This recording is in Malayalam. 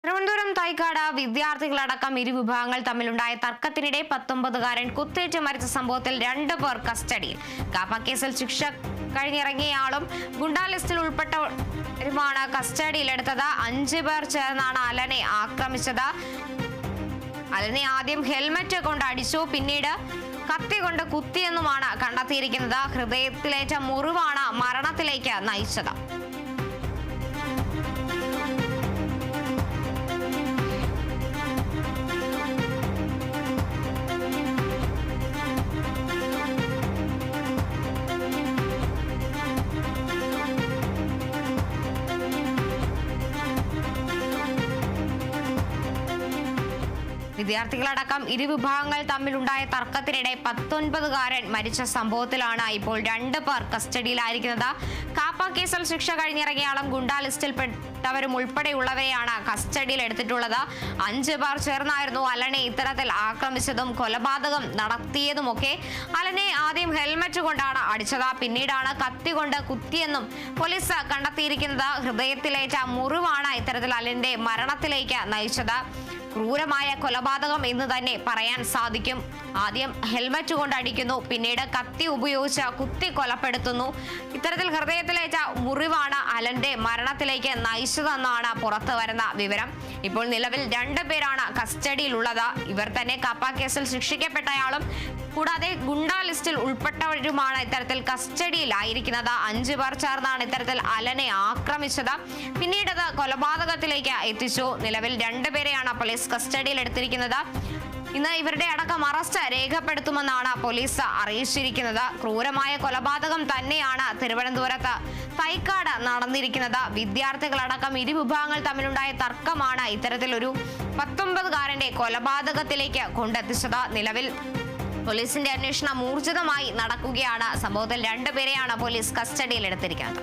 തിരുവനന്തപുരം തൈക്കാട് വിദ്യാർത്ഥികളടക്കം ഇരുവിഭാഗങ്ങൾ തമ്മിലുണ്ടായ തർക്കത്തിനിടെ 19കാരൻ കുത്തേറ്റ് മരിച്ച സംഭവത്തിൽ 2 പേർ കസ്റ്റഡിയിൽ. കാപ്പ കേസിൽ ശിക്ഷ കഴിഞ്ഞിറങ്ങിയയാളും ഗുണ്ടാ ലിസ്റ്റിൽ ഉൾപ്പെട്ടവരുമാണ് കസ്റ്റഡിയിലെടുത്തത്. 5 പേർ ചേർന്നാണ് അലനെ ആക്രമിച്ചത്. അലനെ ആദ്യം ഹെൽമറ്റ് കൊണ്ട് അടിച്ചു, പിന്നീട് കത്തി കൊണ്ട് കുത്തിയെന്നുമാണ് കണ്ടെത്തിയിരിക്കുന്നത്. ഹൃദയത്തിലേറ്റ മുറിവാണ് മരണത്തിലേക്ക് നയിച്ചത്. വിദ്യാർത്ഥികളടക്കം ഇരുവിഭാഗങ്ങൾ തമ്മിലുണ്ടായ തർക്കത്തിനിടെ 19കാരൻ മരിച്ച സംഭവത്തിലാണ് ഇപ്പോൾ 2 പേർ കസ്റ്റഡിയിലായിരിക്കുന്നത്. കാപ്പ കേസിൽ ശിക്ഷ കഴിഞ്ഞിറങ്ങിയാളും ഗുണ്ടാ ലിസ്റ്റിൽപ്പെട്ടവരും ഉൾപ്പെടെയുള്ളവരെയാണ് കസ്റ്റഡിയിൽ എടുത്തിട്ടുള്ളത്. 5 പേർ ചേർന്നായിരുന്നു അലനെ ഇത്തരത്തിൽ ആക്രമിച്ചതും കൊലപാതകം നടത്തിയതുമൊക്കെ. അലനെ ആദ്യം ഹെൽമറ്റ് കൊണ്ടാണ് അടിച്ചത്, പിന്നീടാണ് കത്തി കൊണ്ട് കുത്തിയെന്നും പോലീസ് കണ്ടെത്തിയിരിക്കുന്നത്. ഹൃദയത്തിലേറ്റ മുറിവാണ് ഇത്തരത്തിൽ അലന്റെ മരണത്തിലേക്ക് നയിച്ചത്. ക്രൂരമായ കൊലപാതകം എന്ന് തന്നെ പറയാൻ സാധിക്കും. ആദ്യം ഹെൽമറ്റ് കൊണ്ട് അടിക്കുന്നു, പിന്നീട് കത്തി ഉപയോഗിച്ച് കുത്തി കൊലപ്പെടുത്തുന്നു. ഇത്തരത്തിൽ ഹൃദയത്തിലേറ്റ മുറിവാണ് അലന്റെ മരണത്തിലേക്ക് നയിച്ചതെന്നാണ് പുറത്തു വരുന്ന വിവരം. ഇപ്പോൾ നിലവിൽ 2 പേരാണ് കസ്റ്റഡിയിലുള്ളത്. ഇവർ തന്നെ കാപ്പ കേസിൽ ശിക്ഷിക്കപ്പെട്ടയാളും കൂടാതെ ഗുണ്ടാ ലിസ്റ്റിൽ ഉൾപ്പെട്ടവരുമാണ് ഇത്തരത്തിൽ കസ്റ്റഡിയിലായിരിക്കുന്നത്. 5 പേർ ചേർന്നാണ് ഇത്തരത്തിൽ അലനെ ആക്രമിച്ചത്, പിന്നീട് അത് കൊലപാതകത്തിലേക്ക് എത്തിച്ചു. നിലവിൽ 2 പേരെയാണ് പോലീസ് കസ്റ്റഡിയിൽ എടുത്തിരിക്കുന്നത്. ഇന്ന് ഇവരുടെ അടക്കം അറസ്റ്റ് രേഖപ്പെടുത്തുമെന്നാണ് പോലീസ് അറിയിച്ചിരിക്കുന്നത്. ക്രൂരമായ കൊലപാതകം തന്നെയാണ് തിരുവനന്തപുരത്ത് തൈക്കാട് നടന്നിരിക്കുന്നത്. വിദ്യാർത്ഥികളടക്കം ഇരുവിഭാഗങ്ങൾ തമ്മിലുണ്ടായ തർക്കമാണ് ഇത്തരത്തിലൊരു 19കാരന്റെ കൊലപാതകത്തിലേക്ക് കൊണ്ടെത്തിച്ചത്. നിലവിൽ പോലീസിന്റെ അന്വേഷണം ഊർജിതമായി നടക്കുകയാണ്. സംഭവത്തിൽ 2 പേരെയാണ് പോലീസ് കസ്റ്റഡിയിൽ എടുത്തിരിക്കുന്നത്.